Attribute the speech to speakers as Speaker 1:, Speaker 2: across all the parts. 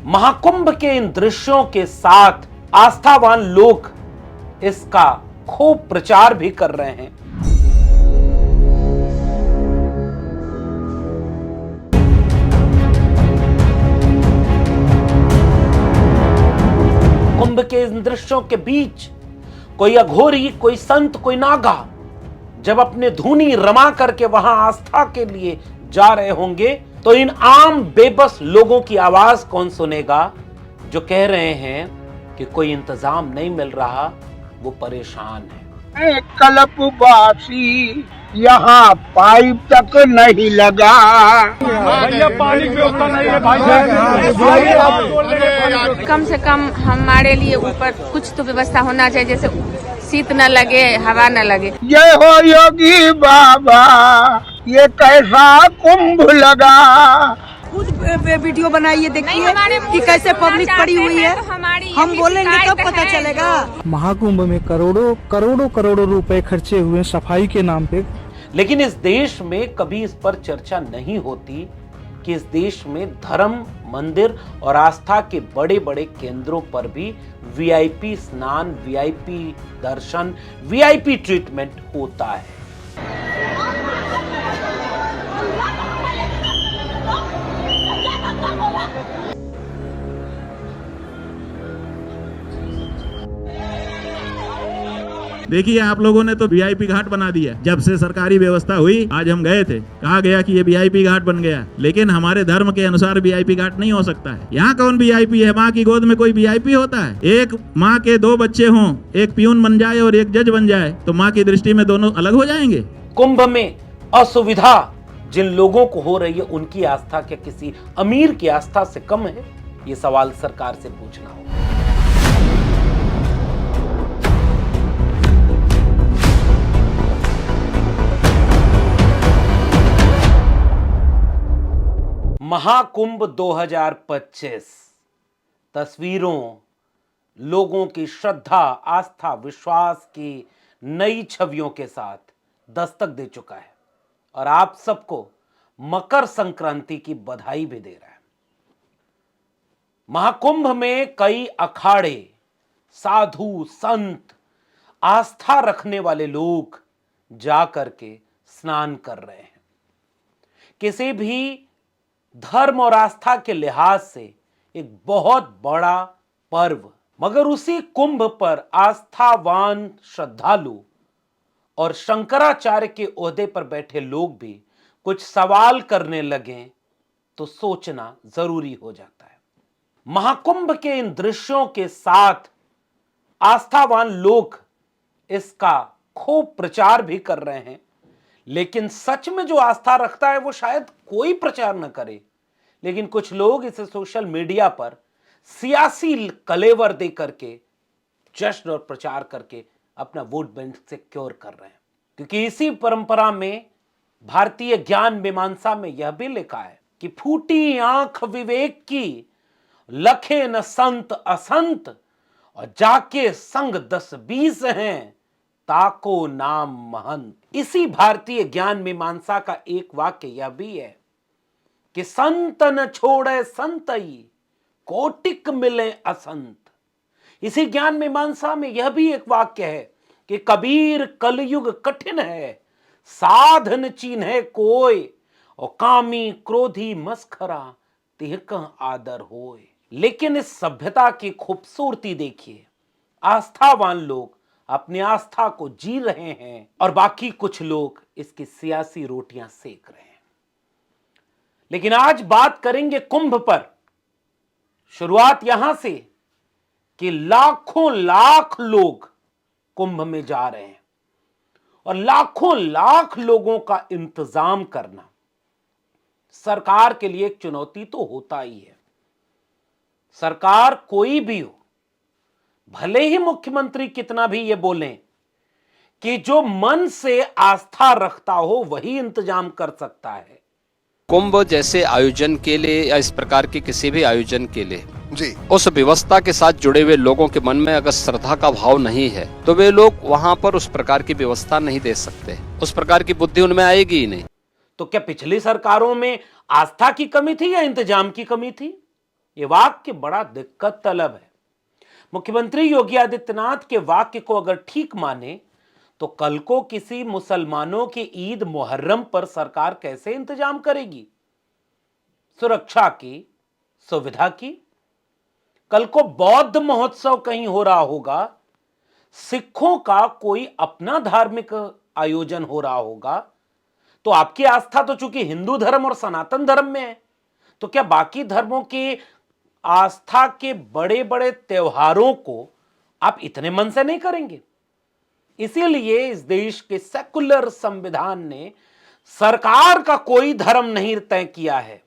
Speaker 1: महाकुंभ के इन दृश्यों के साथ आस्थावान लोग इसका खूब प्रचार भी कर रहे हैं। कुंभ के इन दृश्यों के बीच कोई अघोरी, कोई संत, कोई नागा जब अपने धुनी रमा करके वहां आस्था के लिए जा रहे होंगे तो इन आम बेबस लोगों की आवाज कौन सुनेगा जो कह रहे हैं कि कोई इंतजाम नहीं मिल रहा, वो परेशान है।
Speaker 2: कल्पवासी यहाँ पाइप तक नहीं लगा,
Speaker 3: भैया पानी की व्यवस्था नहीं है भाई।
Speaker 4: कम से कम हमारे लिए ऊपर कुछ तो व्यवस्था होना चाहिए, जैसे शीत न लगे, हवा न लगे।
Speaker 2: जय हो योगी बाबा, ये कैसा कुंभ लगा।
Speaker 5: खुद वीडियो बनाइए, देखिए कि कैसे पब्लिक पड़ी हुई है। हम बोलेंगे तब पता चलेगा।
Speaker 6: महाकुंभ में करोड़ों रुपए खर्चे हुए सफाई के नाम पे,
Speaker 1: लेकिन इस देश में कभी इस पर चर्चा नहीं होती कि इस देश में धर्म, मंदिर और आस्था के बड़े बड़े केंद्रों पर भी वीआईपी स्नान, वीआईपी दर्शन, वीआईपी ट्रीटमेंट होता है।
Speaker 7: देखिए, आप लोगों ने तो वीआईपी घाट बना दिया। जब से सरकारी व्यवस्था हुई, आज हम गए थे, कहा गया कि ये वीआईपी घाट बन गया, लेकिन हमारे धर्म के अनुसार वीआईपी घाट नहीं हो सकता है। यहाँ कौन वीआईपी है? माँ की गोद में कोई वीआईपी होता है? एक माँ के 2 बच्चे हों, एक प्यून बन जाए और एक जज बन जाए, तो माँ की दृष्टि में दोनों अलग हो जाएंगे।
Speaker 1: कुंभ में असुविधा जिन लोगों को हो रही है, उनकी आस्था क्या किसी अमीर की आस्था से कम है? ये सवाल सरकार से पूछना होगा। महाकुंभ 2025 तस्वीरों लोगों की श्रद्धा, आस्था, विश्वास की नई छवियों के साथ दस्तक दे चुका है और आप सबको मकर संक्रांति की बधाई भी दे रहा है। महाकुंभ में कई अखाड़े, साधु, संत, आस्था रखने वाले लोग जाकर के स्नान कर रहे हैं। किसी भी धर्म और आस्था के लिहाज से एक बहुत बड़ा पर्व, मगर उसी कुंभ पर आस्थावान श्रद्धालु और शंकराचार्य के ओहदे पर बैठे लोग भी कुछ सवाल करने लगे तो सोचना जरूरी हो जाता है। महाकुंभ के इन दृश्यों के साथ आस्थावान लोग इसका खूब प्रचार भी कर रहे हैं, लेकिन सच में जो आस्था रखता है वो शायद कोई प्रचार न करे, लेकिन कुछ लोग इसे सोशल मीडिया पर सियासी कलेवर दे करके, जश्न और प्रचार करके अपना वोट बैंक सिक्योर कर रहे हैं। क्योंकि इसी परंपरा में भारतीय ज्ञान मीमांसा में यह भी लिखा है कि फूटी आंख विवेक की, लखे न संत असंत, और जाके संग 10-20 हैं, ताको नाम महंत। इसी भारतीय ज्ञान मीमांसा का एक वाक्य यह भी है कि संत न छोड़े संतई, कोटिक मिले असंत। इसी ज्ञान मीमांसा में यह भी एक वाक्य है कि कबीर कलयुग कठिन है, साधन चीन्हे कोय, और कामी क्रोधी मस्खरा तिहक आदर होय। लेकिन इस सभ्यता की खूबसूरती देखिए, आस्थावान लोग अपनी आस्था को जी रहे हैं और बाकी कुछ लोग इसकी सियासी रोटियां सेक रहे हैं। लेकिन आज बात करेंगे कुंभ पर। शुरुआत यहां से कि लाखों लाख लोग कुंभ में जा रहे हैं और लाखों लाख लोगों का इंतजाम करना सरकार के लिए एक चुनौती तो होता ही है। सरकार कोई भी हो, भले ही मुख्यमंत्री कितना भी ये बोलें कि जो मन से आस्था रखता हो वही इंतजाम कर सकता है।
Speaker 8: कुंभ जैसे आयोजन के लिए या इस प्रकार के किसी भी आयोजन के लिए
Speaker 9: जी,
Speaker 8: उस व्यवस्था के साथ जुड़े हुए लोगों के मन में अगर श्रद्धा का भाव नहीं है तो वे लोग वहां पर उस प्रकार की व्यवस्था नहीं दे सकते, उस प्रकार की बुद्धि उनमें आएगी ही नहीं।
Speaker 1: तो क्या पिछली सरकारों में आस्था की कमी थी या इंतजाम की कमी थी? ये वाक्य बड़ा दिक्कत तलब है। मुख्यमंत्री योगी आदित्यनाथ के वाक्य को अगर ठीक माने तो कल को किसी मुसलमानों की ईद मुहर्रम पर सरकार कैसे इंतजाम करेगी? सुरक्षा की, सुविधा की। कल को बौद्ध महोत्सव कहीं हो रहा होगा, सिखों का कोई अपना धार्मिक आयोजन हो रहा होगा, तो आपकी आस्था तो चूंकि हिंदू धर्म और सनातन धर्म में है, तो क्या बाकी धर्मों की आस्था के बड़े बड़े त्योहारों को आप इतने मन से नहीं करेंगे? इसीलिए इस देश के सेकुलर संविधान ने सरकार का कोई धर्म नहीं तय किया है।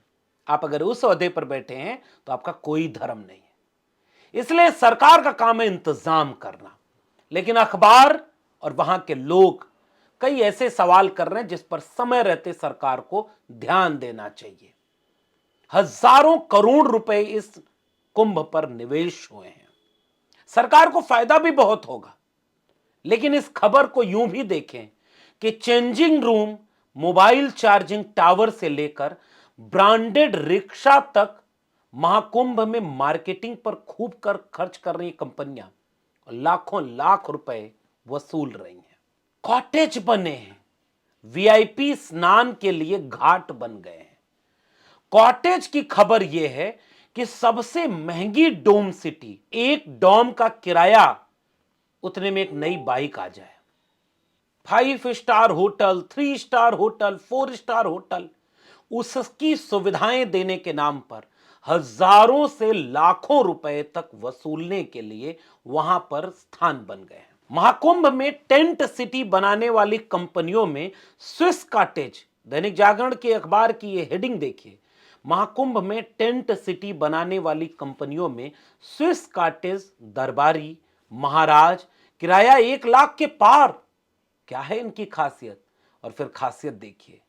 Speaker 1: आप अगर उस ओहदे पर बैठे हैं तो आपका कोई धर्म नहीं है। इसलिए सरकार का काम है इंतजाम करना, लेकिन अखबार और वहां के लोग कई ऐसे सवाल कर रहे हैं जिस पर समय रहते सरकार को ध्यान देना चाहिए। हजारों करोड़ रुपए इस कुंभ पर निवेश हुए हैं, सरकार को फायदा भी बहुत होगा। लेकिन इस खबर को यूं भी देखें कि changing room, mobile charging tower से लेकर ब्रांडेड रिक्शा तक महाकुंभ में मार्केटिंग पर खूब खर्च कर रही कंपनियां लाखों लाख रुपए वसूल रही हैं। कॉटेज बने हैं, वीआईपी स्नान के लिए घाट बन गए हैं। कॉटेज की खबर यह है कि सबसे महंगी डोम सिटी, एक डोम का किराया उतने में एक नई बाइक आ जाए। 5 star hotel, 3 star hotel, 4 star hotel, उसकी सुविधाएं देने के नाम पर हजारों से लाखों रुपए तक वसूलने के लिए वहां पर स्थान बन गए हैं। महाकुंभ में टेंट सिटी बनाने वाली कंपनियों में स्विस कॉटेज, दैनिक जागरण के अखबार की यह हेडिंग देखिए, महाकुंभ में टेंट सिटी बनाने वाली कंपनियों में स्विस कॉटेज, दरबारी, महाराज, किराया 1 लाख के पार। क्या है इनकी खासियत? और फिर खासियत देखिए,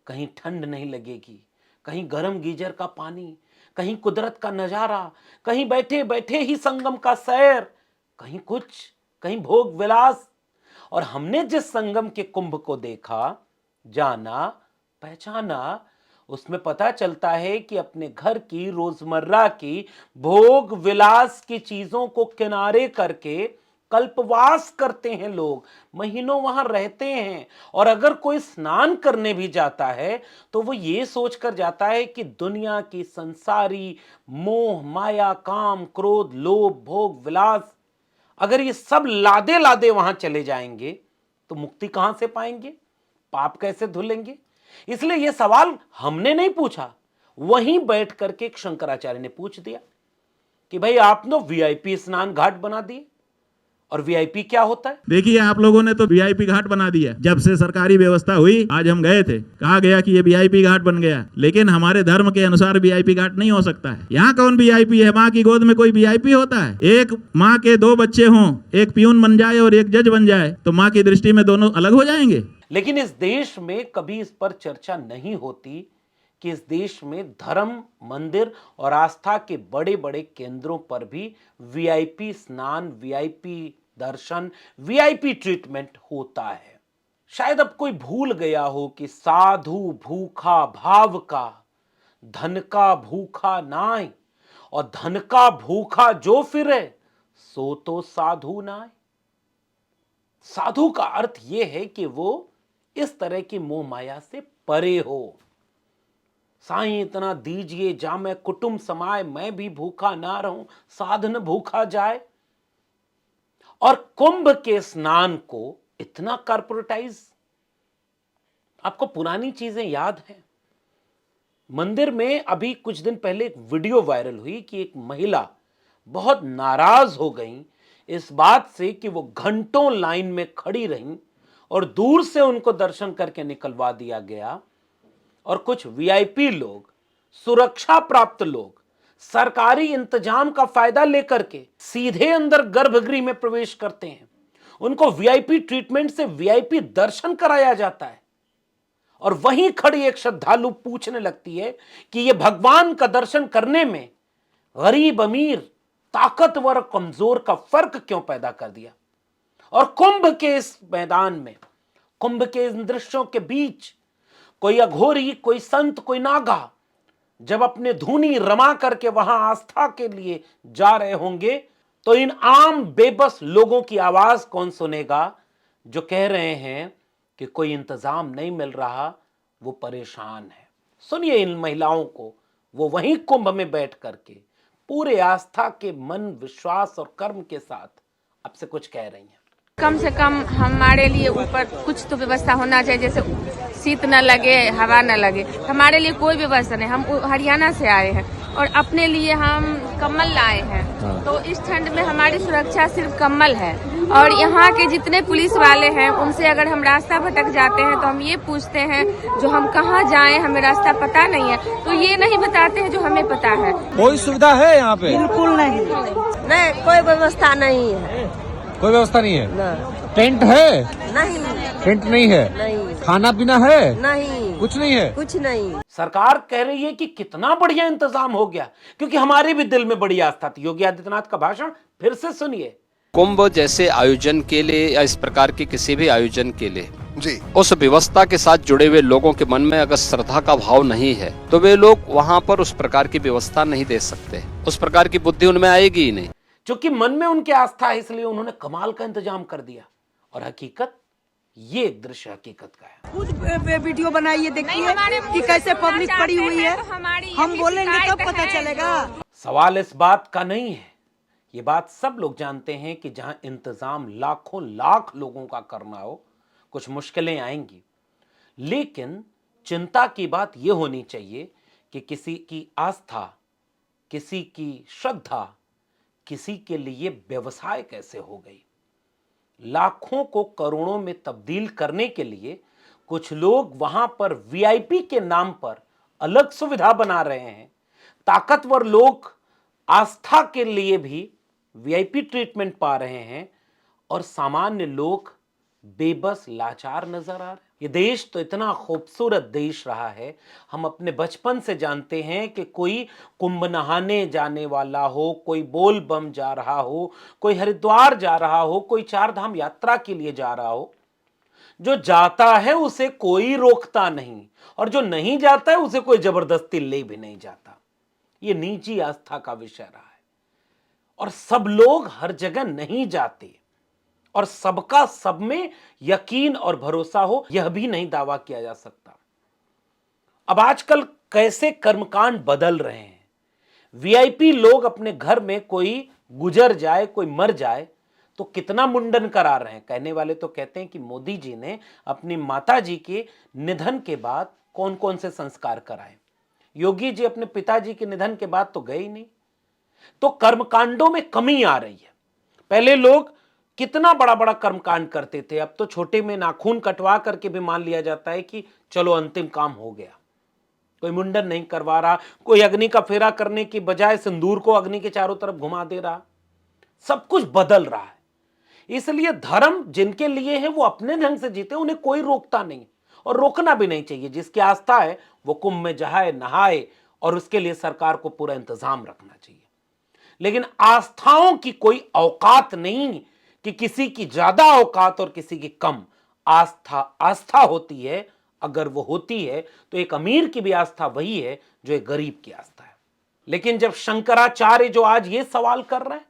Speaker 1: कहीं ठंड नहीं लगेगी, कहीं गर्म गीजर का पानी, कहीं कुदरत का नजारा, कहीं बैठे बैठे ही संगम का सैर, कहीं कुछ, कहीं भोग विलास। और हमने जिस संगम के कुंभ को देखा, जाना, पहचाना, उसमें पता चलता है कि अपने घर की रोजमर्रा की भोग विलास की चीजों को किनारे करके कल्पवास करते हैं लोग, महीनों वहां रहते हैं। और अगर कोई स्नान करने भी जाता है तो वो ये सोचकर जाता है कि दुनिया की संसारी मोह, माया, काम, क्रोध, लोभ, भोग विलास, अगर ये सब लादे लादे वहां चले जाएंगे तो मुक्ति कहां से पाएंगे? पाप कैसे धुलेंगे? इसलिए यह सवाल हमने नहीं पूछा, वहीं बैठ करके एक शंकराचार्य ने पूछ दिया कि भाई आपने वीआईपी स्नान घाट बना दिए, और वीआईपी क्या होता है?
Speaker 7: देखिए, आप लोगों ने तो वीआईपी घाट बना दिया। जब से सरकारी व्यवस्था हुई, आज हम गए थे, कहा गया कि ये वीआईपी घाट बन गया, लेकिन हमारे धर्म के अनुसार वीआईपी घाट नहीं हो सकता है। यहाँ कौन वीआईपी है? माँ की गोद में कोई वीआईपी होता है? एक माँ के 2 बच्चे हों, एक पियून बन जाए और एक जज बन जाए, तो माँ की दृष्टि में दोनों अलग हो जाएंगे।
Speaker 1: लेकिन इस देश में कभी इस पर चर्चा नहीं होती कि इस देश में धर्म, मंदिर और आस्था के बड़े बड़े केंद्रों पर भी वीआईपी स्नान, वीआईपी दर्शन, वीआईपी ट्रीटमेंट होता है। शायद अब कोई भूल गया हो कि साधु भूखा भाव का, धन का भूखा नाय, और धन का भूखा जो फिरे सो तो साधु नाय। साधु का अर्थ यह है कि वो इस तरह की मोह माया से परे हो। साईं इतना दीजिए जा मैं कुटुंब समाए, मैं भी भूखा ना रहूं, साधन भूखा जाए। और कुंभ के स्नान को इतना कॉर्पोरेटाइज, आपको पुरानी चीजें याद हैं? मंदिर में अभी कुछ दिन पहले एक वीडियो वायरल हुई कि एक महिला बहुत नाराज हो गई इस बात से कि वो घंटों लाइन में खड़ी रहीं और दूर से उनको दर्शन करके निकलवा दिया गया, और कुछ वीआईपी लोग, सुरक्षा प्राप्त लोग, सरकारी इंतजाम का फायदा लेकर के सीधे अंदर गर्भगृह में प्रवेश करते हैं। उनको वीआईपी ट्रीटमेंट से वीआईपी दर्शन कराया जाता है, और वहीं खड़ी एक श्रद्धालु पूछने लगती है कि यह भगवान का दर्शन करने में गरीब अमीर, ताकतवर कमजोर का फर्क क्यों पैदा कर दिया? और कुंभ के इस मैदान में, कुंभ के इन दृश्यों के बीच कोई अघोरी, कोई संत, कोई नागा जब अपने धुनी रमा करके वहां आस्था के लिए जा रहे होंगे तो इन आम बेबस लोगों की आवाज कौन सुनेगा जो कह रहे हैं कि कोई इंतजाम नहीं मिल रहा, वो परेशान है। सुनिए इन महिलाओं को, वो वहीं कुंभ में बैठ करके पूरे आस्था के मन, विश्वास और कर्म के साथ आपसे कुछ कह रही हैं।
Speaker 4: कम से कम हमारे लिए ऊपर कुछ तो व्यवस्था होना चाहिए, जैसे शीत न लगे, हवा न लगे। हमारे लिए कोई व्यवस्था नहीं। हम हरियाणा से आए हैं और अपने लिए हम कम्बल लाए हैं, तो इस ठंड में हमारी सुरक्षा सिर्फ कम्बल है। और यहाँ के जितने पुलिस वाले हैं उनसे अगर हम रास्ता भटक जाते हैं तो हम ये पूछते हैं जो हम कहाँ जाएं, हमें रास्ता पता नहीं है, तो ये नहीं बताते हैं जो हमें पता है।
Speaker 6: कोई सुविधा है यहाँ पे?
Speaker 5: बिल्कुल नहीं,
Speaker 9: कोई व्यवस्था नहीं है।
Speaker 6: कोई व्यवस्था नहीं है? टेंट है?
Speaker 9: नहीं।
Speaker 6: टेंट नहीं है?
Speaker 9: नहीं।
Speaker 6: खाना पीना है?
Speaker 9: नहीं।
Speaker 6: कुछ नहीं है?
Speaker 9: कुछ नहीं।
Speaker 1: सरकार कह रही है कि कितना बढ़िया इंतजाम हो गया, क्योंकि हमारे भी दिल में बड़ी आस्था थी। योगी आदित्यनाथ का भाषण फिर से सुनिए।
Speaker 8: कुंभ जैसे आयोजन के लिए या इस प्रकार के किसी भी आयोजन के लिए
Speaker 10: जी
Speaker 8: उस व्यवस्था के साथ जुड़े हुए लोगों के मन में अगर श्रद्धा का भाव नहीं है तो वे लोग वहां पर उस प्रकार की व्यवस्था नहीं दे सकते। उस प्रकार की बुद्धि उनमें आएगी ही नहीं।
Speaker 1: क्योंकि मन में उनकी आस्था है, इसलिए उन्होंने कमाल का इंतजाम कर दिया। और हकीकत, ये एक दृश्य हकीकत का है।
Speaker 5: खुद वीडियो बनाइए, देखिए कि कैसे पब्लिक पड़ी हुई है। हम बोलेंगे तब पता चलेगा।
Speaker 1: सवाल इस बात का नहीं है, ये बात सब लोग जानते हैं कि जहां इंतजाम लाखों लाख लोगों का करना हो, कुछ मुश्किलें आएंगी। लेकिन चिंता की बात यह होनी चाहिए कि किसी की आस्था, किसी की श्रद्धा, किसी के लिए व्यवसाय कैसे हो गई। लाखों को करोड़ों में तब्दील करने के लिए कुछ लोग वहां पर वीआईपी के नाम पर अलग सुविधा बना रहे हैं। ताकतवर लोग आस्था के लिए भी वीआईपी ट्रीटमेंट पा रहे हैं और सामान्य लोग बेबस, लाचार नजर आ रहे हैं। ये देश तो इतना खूबसूरत देश रहा है। हम अपने बचपन से जानते हैं कि कोई कुंभ नहाने जाने वाला हो, कोई बोल बम जा रहा हो, कोई हरिद्वार जा रहा हो, कोई चार धाम यात्रा के लिए जा रहा हो, जो जाता है उसे कोई रोकता नहीं, और जो नहीं जाता है उसे कोई जबरदस्ती ले भी नहीं जाता। ये निजी आस्था का विषय रहा है और सब लोग हर जगह नहीं जाते, और सबका सब में यकीन और भरोसा हो, यह भी नहीं दावा किया जा सकता। अब आजकल कैसे कर्मकांड बदल रहे हैं। वीआईपी लोग अपने घर में कोई गुजर जाए, कोई मर जाए तो कितना मुंडन करा रहे हैं। कहने वाले तो कहते हैं कि मोदी जी ने अपनी माता जी के निधन के बाद कौन कौन से संस्कार कराए। योगी जी अपने पिताजी के निधन के बाद तो गए ही नहीं। तो कर्मकांडों में कमी आ रही है। पहले लोग कितना बड़ा बड़ा कर्मकांड करते थे, अब तो छोटे में नाखून कटवा करके भी मान लिया जाता है कि चलो अंतिम काम हो गया। कोई मुंडन नहीं करवा रहा, कोई अग्नि का फेरा करने की बजाय सिंदूर को अग्नि के चारों तरफ घुमा दे रहा। सब कुछ बदल रहा है। इसलिए धर्म जिनके लिए है वो अपने ढंग से जीते, उन्हें कोई रोकता नहीं और रोकना भी नहीं चाहिए। जिसकी आस्था है वो कुंभ में जाए, नहाए, और उसके लिए सरकार को पूरा इंतजाम रखना चाहिए। लेकिन आस्थाओं की कोई औकात नहीं कि किसी की ज्यादा औकात और किसी की कम। आस्था आस्था होती है। अगर वो होती है तो एक अमीर की भी आस्था वही है जो एक गरीब की आस्था है। लेकिन जब शंकराचार्य जो आज ये सवाल कर रहे हैं,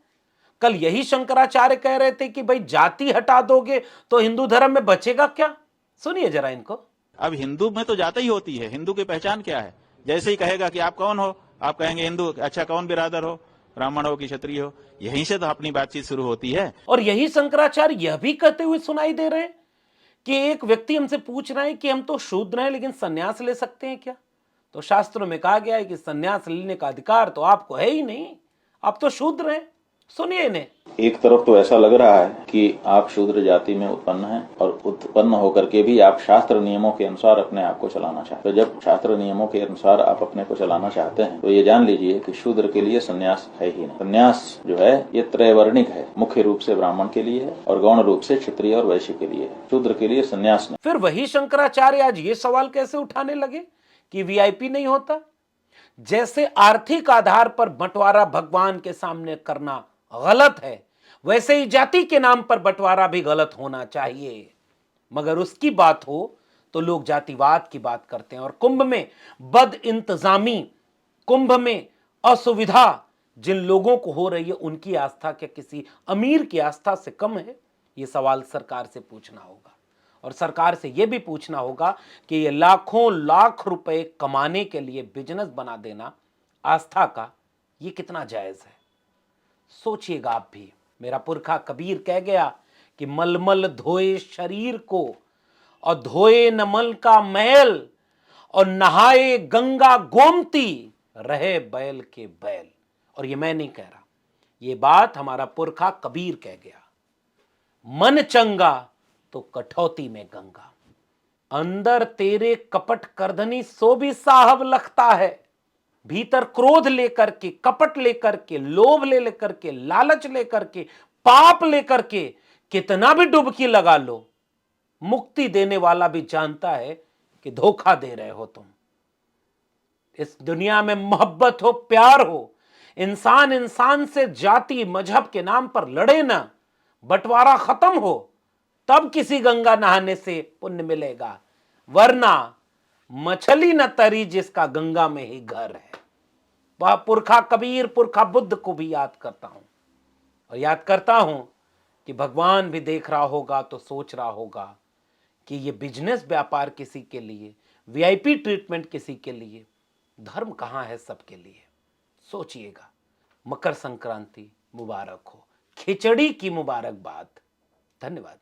Speaker 1: कल यही शंकराचार्य कह रहे थे कि भाई जाति हटा दोगे तो हिंदू धर्म में बचेगा क्या। सुनिए जरा इनको।
Speaker 11: अब हिंदू में तो जाति ही होती है। हिंदू की पहचान क्या है? जैसे ही कहेगा कि आप कौन हो, आप कहेंगे हिंदू। अच्छा, कौन बिरादर हो, ब्राह्मण हो कि क्षत्रिय हो? यहीं से तो अपनी बातचीत शुरू होती है।
Speaker 1: और यही शंकराचार्य यह भी कहते हुए सुनाई दे रहे हैं कि एक व्यक्ति हमसे पूछ रहा है कि हम तो शूद्र हैं लेकिन सन्यास ले सकते हैं क्या। तो शास्त्रों में कहा गया है कि सन्यास लेने का अधिकार तो आपको है ही नहीं, आप तो शूद्र हैं। सुनिए इन्हें।
Speaker 12: एक तरफ तो ऐसा लग रहा है कि आप शूद्र जाति में उत्पन्न हैं और उत्पन्न होकर के भी आप शास्त्र नियमों के अनुसार अपने आप को चलाना चाहते हैं। तो जब शास्त्र नियमों के अनुसार आप अपने को चलाना चाहते हैं तो ये जान लीजिए कि शूद्र के लिए संन्यास है ही नहीं। संन्यास जो है ये त्रैवर्णिक है। मुख्य रूप से ब्राह्मण के लिए है और गौण रूप से क्षत्रिय और वैश्य के लिए है। शूद्र के लिए संन्यास नहीं।
Speaker 1: फिर वही शंकराचार्य आज ये सवाल कैसे उठाने लगे कि वीआईपी नहीं होता। जैसे आर्थिक आधार पर बंटवारा भगवान के सामने करना गलत है, वैसे ही जाति के नाम पर बंटवारा भी गलत होना चाहिए। मगर उसकी बात हो तो लोग जातिवाद की बात करते हैं। और कुंभ में बद इंतजामी कुंभ में असुविधा जिन लोगों को हो रही है, उनकी आस्था क्या किसी अमीर की आस्था से कम है? यह सवाल सरकार से पूछना होगा। और सरकार से यह भी पूछना होगा कि ये लाखों लाख रुपए कमाने के लिए बिजनेस बना देना आस्था का, ये कितना जायज है? सोचिएगा आप भी। मेरा पुरखा कबीर कह गया कि मलमल धोए शरीर को और धोए न मल का मैल और नहाए गंगा गोमती, रहे बैल के बैल। और ये मैं नहीं कह रहा, ये बात हमारा पुरखा कबीर कह गया। मन चंगा तो कठौती में गंगा। अंदर तेरे कपट करधनी सो भी साहब लगता है, भीतर क्रोध लेकर के, कपट लेकर के, लोभ लेकर के, लालच लेकर के, पाप लेकर के कितना भी डुबकी लगा लो, मुक्ति देने वाला भी जानता है कि धोखा दे रहे हो तुम। इस दुनिया में मोहब्बत हो, प्यार हो, इंसान इंसान से जाति मजहब के नाम पर लड़े ना, बंटवारा खत्म हो, तब किसी गंगा नहाने से पुण्य मिलेगा, वरना मछली न तरी जिसका गंगा में ही घर है। वह पुरखा कबीर, पुरखा बुद्ध को भी याद करता हूं, और याद करता हूं कि भगवान भी देख रहा होगा तो सोच रहा होगा कि ये बिजनेस व्यापार किसी के लिए, वीआईपी ट्रीटमेंट किसी के लिए, धर्म कहां है सबके लिए? सोचिएगा। मकर संक्रांति मुबारक हो, खिचड़ी की मुबारकबाद। धन्यवाद।